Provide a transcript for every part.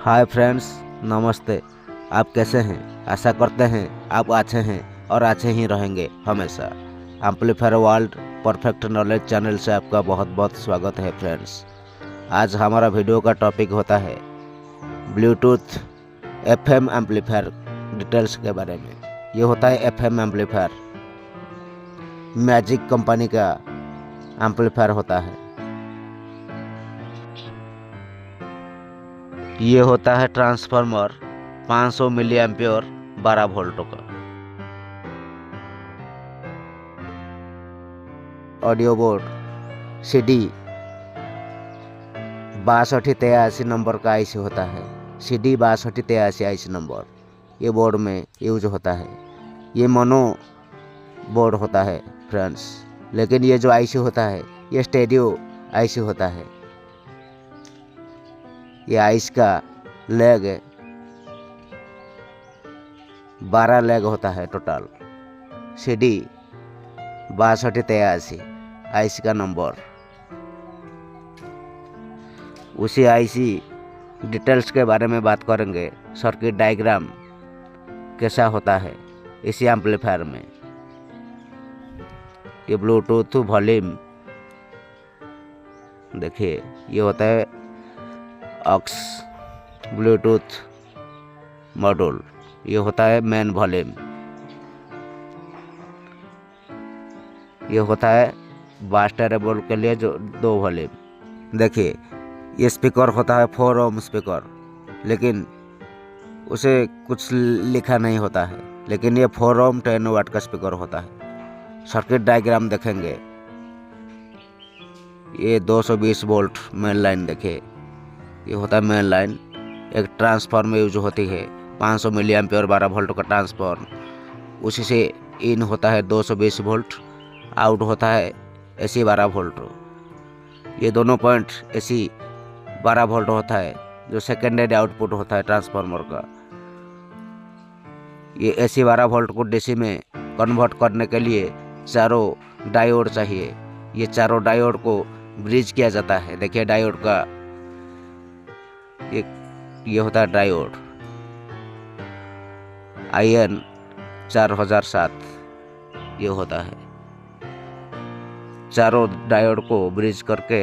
Hi friends, नमस्ते। आप कैसे हैं? आशा करते हैं आप अच्छे हैं और अच्छे ही रहेंगे हमेशा। Amplifier world perfect knowledge channel से आपका बहुत बहुत स्वागत है फ्रेंड्स। आज हमारा वीडियो का टॉपिक होता है ब्लूटूथ एफएम एम्पलीफायर डिटेल्स के बारे में। ये होता है एफएम एम्पलीफायर, मैजिक कंपनी का एम्पलीफायर होता है। ये होता है ट्रांसफार्मर 500 मिली एम्पियर 12 वोल्ट का। ऑडियो बोर्ड CD 6283 नंबर का आईसी होता है। CD 6283 आईसी नंबर ये बोर्ड में यूज होता है। ये मोनो बोर्ड होता है फ्रेंड्स, लेकिन ये जो आईसी होता है ये स्टेरियो आईसी होता है। ये आईसी का लेग 12 लेग होता है टोटल। CD 6283 आईसी का नंबर। उसी आईसी डिटेल्स के बारे में बात करेंगे। सर्किट डायग्राम कैसा होता है इसी एम्पलीफायर में। ये ब्लूटूथ वॉल्यूम देखिए, ये होता है ऑक्स ब्लूटूथ मॉड्यूल। ये होता है मेन वॉल्यूम। ये होता है बास टेरेबल के लिए जो 2 वॉल्यूम। देखिए, ये स्पीकर होता है 4 ओम स्पीकर, लेकिन उसे कुछ लिखा नहीं होता है, लेकिन ये 4 ओम 10 वाट का स्पीकर होता है। सर्किट डायग्राम देखेंगे। ये 220 वोल्ट मेन लाइन देखिए, ये होता है मेन लाइन। एक ट्रांसफार्मर यूज होती है 500 मिली एम्पियर 12 वोल्ट का ट्रांसफार्मर। उसी से इन होता है 220 वोल्ट, आउट होता है AC 12 वोल्ट। ये दोनों पॉइंट AC 12 वोल्ट होता है जो सेकेंडरी आउटपुट होता है ट्रांसफार्मर का। ये AC 12 वोल्ट को DC में कन्वर्ट करने के लिए चारों डायोड चाहिए। ये चारों डायोड को ब्रिज किया जाता है। देखिए डायोड का ये होता है डायोड IN 4007। ये होता है चारों डायोड को ब्रिज करके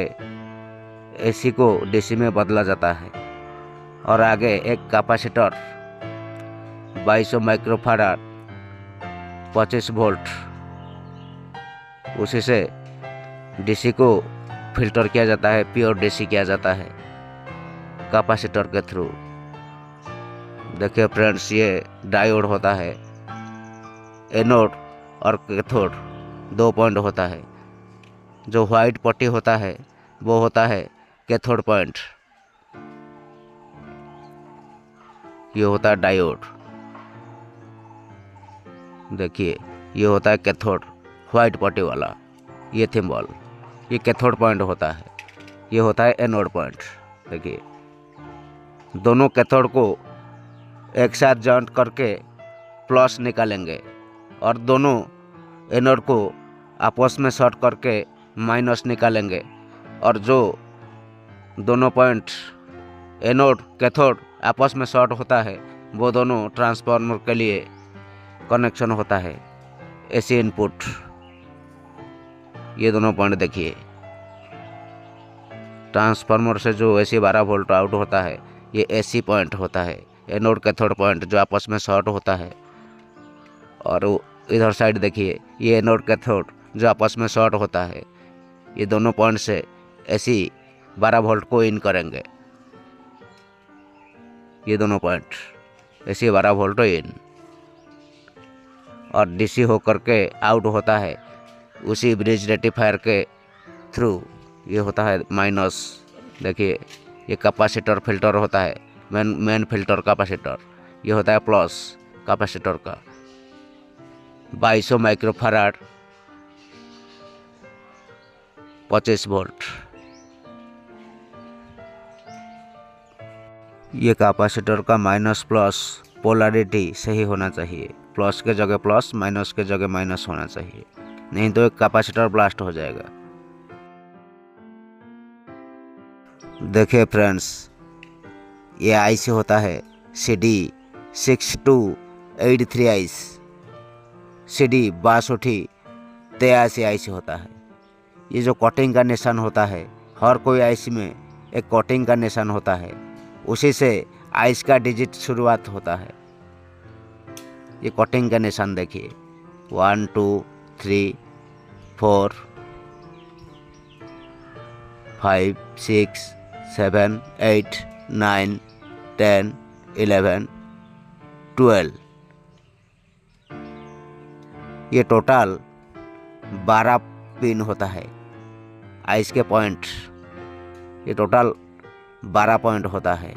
AC को DC में बदला जाता है। और आगे एक कैपेसिटर 2200 माइक्रोफैराड 25 वोल्ट, उसी से DC को फिल्टर किया जाता है, प्योर DC किया जाता है कैपेसिटर के थ्रू। देखिए फ्रेंड्स, ये डायोड होता है। एनोड और कैथोड 2 पॉइंट होता है। जो व्हाइट पट्टी होता है वो होता है कैथोड पॉइंट। ये होता है डायोड। देखिए, ये होता है कैथोड व्हाइट पट्टी वाला। ये थिम्बल, ये कैथोड पॉइंट होता है। ये होता है एनोड पॉइंट। देखिए, दोनों कैथोड को एक साथ जॉइंट करके प्लस निकालेंगे और दोनों एनोड को आपस में शॉर्ट करके माइनस निकालेंगे। और जो दोनों पॉइंट एनोड कैथोड आपस में शॉर्ट होता है वो दोनों ट्रांसफार्मर के लिए कनेक्शन होता है, AC इनपुट। ये दोनों पॉइंट देखिए, ट्रांसफार्मर से जो AC 12 वोल्ट आउट होता है ये AC पॉइंट होता है, एनोड कैथोड पॉइंट जो आपस में शॉर्ट होता है। और इधर साइड देखिए, ये एनोड कैथोड जो आपस में शॉर्ट होता है। ये दोनों पॉइंट से AC 12 वोल्ट को इन करेंगे। ये दोनों पॉइंट AC 12 वोल्ट इन और DC होकर के आउट होता है उसी ब्रिज रेक्टिफायर के थ्रू। ये होता है माइनस। देखिए, ये कैपेसिटर फिल्टर होता है, मेन फिल्टर कैपेसिटर। ये होता है प्लस कैपेसिटर का 2200 माइक्रोफैराड 25 वोल्ट। ये कैपेसिटर का माइनस प्लस पोलैरिटी सही होना चाहिए। प्लस के जगह प्लस, माइनस के जगह माइनस होना चाहिए, नहीं तो एक कैपेसिटर ब्लास्ट हो जाएगा। देखिए फ्रेंड्स, ये आईसी होता है CD6283 आईस, CD6283 आईसी होता है। ये जो कोटिंग का निशान होता है, हर कोई आईसी में एक कोटिंग का निशान होता है, उसी से आईस का डिजिट शुरुआत होता है। ये कोटिंग का निशान देखिए 1 2 3 4 5 6 7 8 9 10 11 12। ये टोटल 12 पिन होता है आइस के पॉइंट। ये टोटल 12 पॉइंट होता है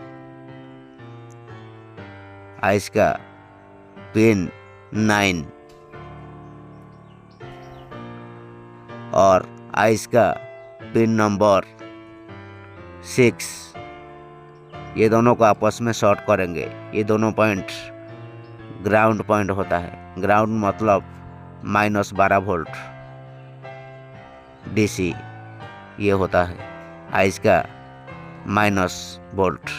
आइस का पिन 9 और आइस का पिन नंबर 6। ये दोनों को आपस में शॉर्ट करेंगे। ये दोनों पॉइंट ग्राउंड पॉइंट होता है। ग्राउंड मतलब -12 वोल्ट DC ये होता है आइस का माइनस वोल्ट।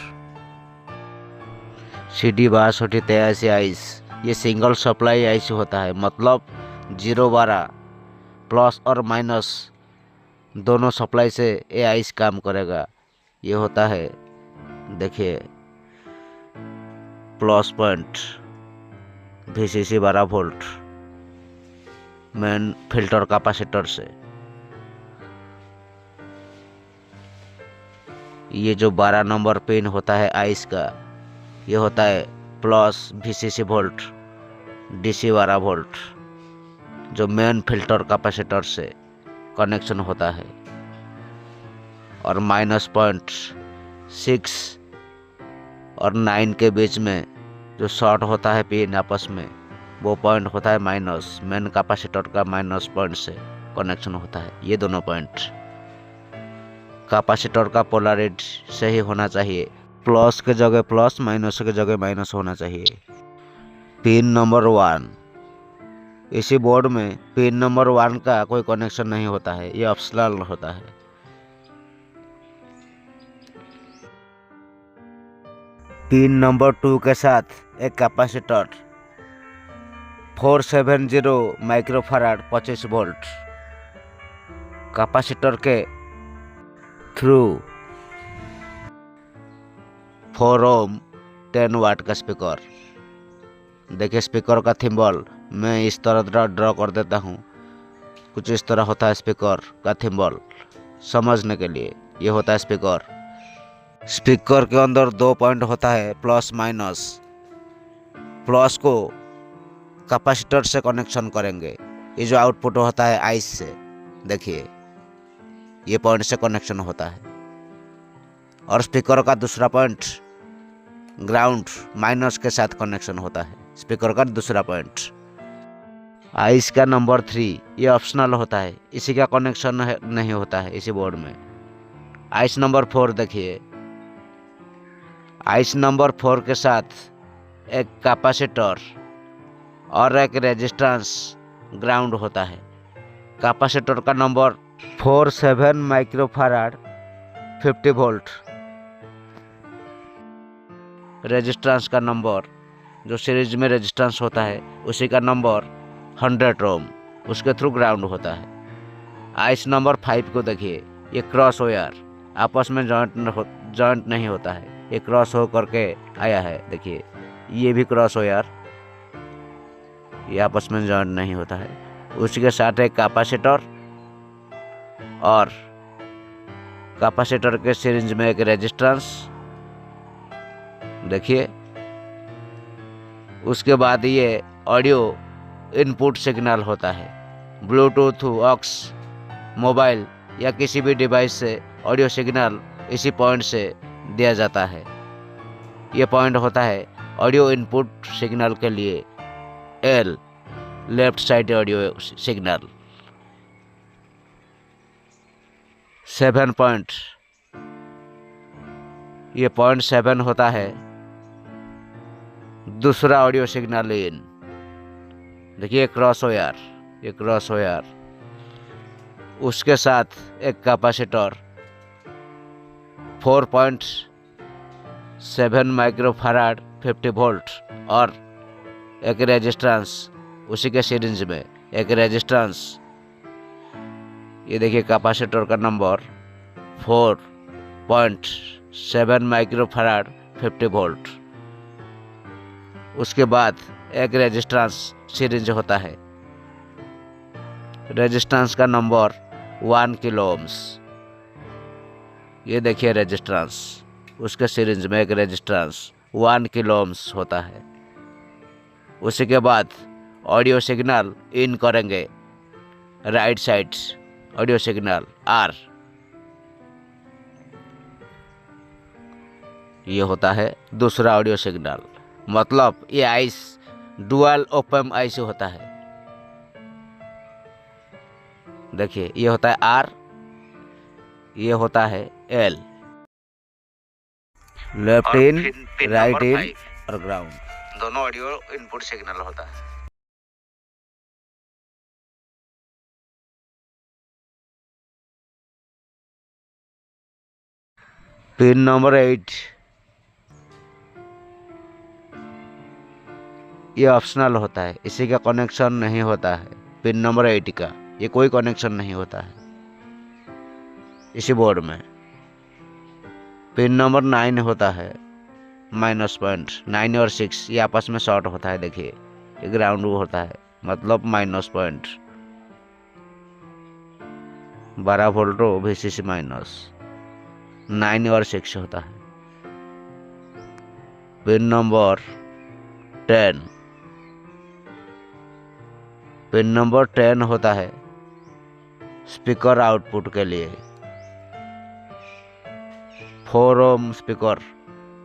CD6283 आइस ये सिंगल सप्लाई आइस होता है, मतलब 0-12 प्लस और माइनस दोनों सप्लाई से ये आइस काम करेगा। ये होता है देखिए plus point VCC 12 volt main filter capacitor से। ये जो 12 नंबर पिन होता है आइस का, ये होता है plus VCC volt DC 12 volt जो मेन फिल्टर कैपेसिटर से कनेक्शन होता है, और -6 और 9 के बीच में जो शॉर्ट होता है पिन आपस में, वो पॉइंट होता है माइनस। मेन कैपेसिटर का माइनस पॉइंट से कनेक्शन होता है। ये दोनों पॉइंट कैपेसिटर का पोलैरिटी सही होना चाहिए, प्लस के जगह प्लस, माइनस के जगह माइनस होना चाहिए। पिन नंबर 1, इसी बोर्ड में पिन नंबर 1 का कोई कनेक्शन नहीं होता है, ये ऑप्शनल होता है। पिन नंबर 2 के साथ एक कैपेसिटर 470 माइक्रोफैराड 25 वोल्ट कैपेसिटर के थ्रू 4 ओम 10 वाट का स्पीकर। देखिए स्पीकर का थिम्बल मैं इस तरह ड्रॉ कर देता हूँ, कुछ इस तरह होता है स्पीकर का थिम्बल समझने के लिए। ये होता है स्पीकर। स्पीकर के अंदर 2 पॉइंट होता है प्लस माइनस। प्लस को कैपेसिटर से कनेक्शन करेंगे। ये जो आउटपुट होता है आइस से, देखिए ये पॉइंट से कनेक्शन होता है। और स्पीकर का दूसरा पॉइंट ग्राउंड माइनस के साथ कनेक्शन होता है। स्पीकर का दूसरा पॉइंट। आइस का नंबर 3 ये ऑप्शनल होता है, इसी का कनेक्शन नहीं होता है इसी बोर्ड में। आइस नंबर 4 देखिए, आइस नंबर 4 के साथ एक कैपेसिटर और एक रेजिस्टेंस ग्राउंड होता है। कैपेसिटर का नंबर 47 माइक्रोफैराड 50 वोल्ट। रेजिस्टेंस का नंबर जो सीरीज में रेजिस्टेंस होता है उसी का नंबर 100 ओम, उसके थ्रू ग्राउंड होता है। आइस नंबर 5 को देखिए, ये क्रॉस वायर आपस में जॉइंट नहीं होता है, ये क्रॉस हो करके आया है। देखिए ये भी क्रॉस वायर, ये आपस में जॉइंट नहीं होता है। उसके साथ एक कैपेसिटर और कैपेसिटर के सीरीज में एक रेजिस्टेंस देखिए। उसके बाद ये ऑडियो इनपुट सिग्नल होता है। ब्लूटूथ, ऑक्स, मोबाइल या किसी भी डिवाइस से ऑडियो सिग्नल इसी पॉइंट से दिया जाता है। ये पॉइंट होता है ऑडियो इनपुट सिग्नल के लिए L, left side audio signal. 7 point, ये पॉइंट 7 होता है दूसरा ऑडियो सिग्नल इन। देखिए क्रॉस वायर, ये क्रॉस वायर, उसके साथ एक कैपेसिटर 4 7 माइक्रोफैराड 50 वोल्ट और एक रेजिस्टेंस, उसी के सीरीज में एक रेजिस्टेंस। ये देखिए कैपेसिटर का नंबर 4.7 माइक्रोफैराड 50 वोल्ट। उसके बाद एक रेजिस्टेंस सीरीज होता है, रेजिस्टेंस का नंबर 1 किलो ओम्स। ये देखिए रेजिस्टेंस, उसके सीरीज में एक रेजिस्टेंस 1 किलो ओम्स होता है। उसी के बाद ऑडियो सिग्नल इन करेंगे, right side audio signal R. ये होता है दूसरा ऑडियो सिग्नल, मतलब ये आइस डुअल ओपम आइस होता है। देखिए ये होता है आर, ये होता है एल। लेफ्ट इन, राइट इन और ग्राउंड दोनों ऑडियो इनपुट सिग्नल होता है। पिन नंबर 8, ये ऑप्शनल होता है, इसी का कनेक्शन नहीं होता है। पिन नंबर 8 का ये कोई कनेक्शन नहीं होता है इसी बोर्ड में। पिन नंबर 9 होता है, माइनस पॉइंट 9 और 6 ये आपस में शॉर्ट होता है। देखिए ये ग्राउंड होता है, मतलब minus point 12 volt VCC minus 9 और 6 होता है। पिन नंबर 10, पिन नंबर 10 होता है स्पीकर आउटपुट के लिए, 4 ओम स्पीकर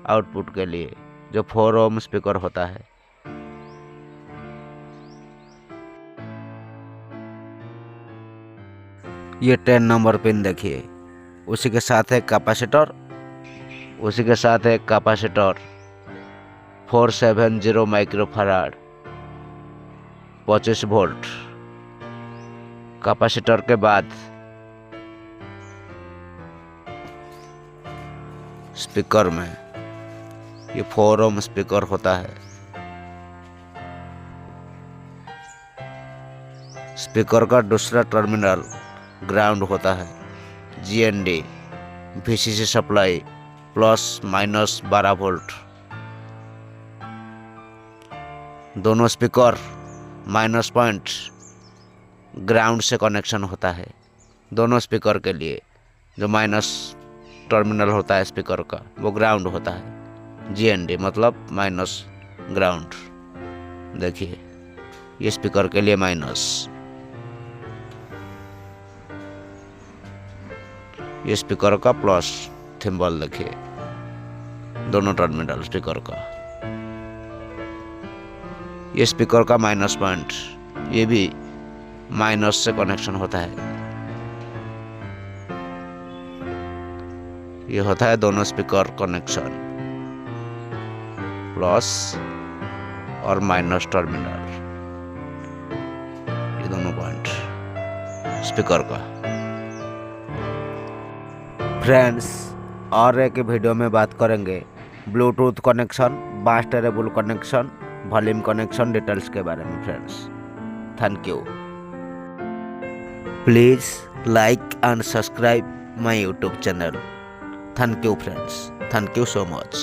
आउटपुट के लिए, जो 4 ओम स्पीकर होता है। ये 10 नंबर पिन देखिए, उसी के साथ एक कैपेसिटर, उसी के साथ एक कैपेसिटर 470 माइक्रोफैराड 25 वोल्ट। कैपेसिटर के बाद स्पीकर में ये 4 ओम स्पीकर होता है। स्पीकर का दूसरा टर्मिनल ग्राउंड होता है, GND VCC supply plus minus 12 volt. दोनों स्पीकर माइनस पॉइंट ग्राउंड से कनेक्शन होता है। दोनों स्पीकर के लिए जो माइनस टर्मिनल होता है स्पीकर का, वो ग्राउंड होता है, GND मतलब माइनस ग्राउंड। देखिए ये स्पीकर के लिए माइनस, ये स्पीकर का प्लस थिम्बल। देखिए दोनों टर्मिनल स्पीकर का, ये स्पीकर का माइनस पॉइंट, ये भी माइनस से कनेक्शन होता है। ये होता है दोनों स्पीकर कनेक्शन, प्लस और माइनस टर्मिनल, ये दोनों पॉइंट स्पीकर का। फ्रेंड्स, और एक वीडियो में बात करेंगे ब्लूटूथ कनेक्शन, बास terrible connection, volume connection details के बारे में। Friends, thank you. Please like and subscribe my YouTube channel. Thank you friends. Thank you so much.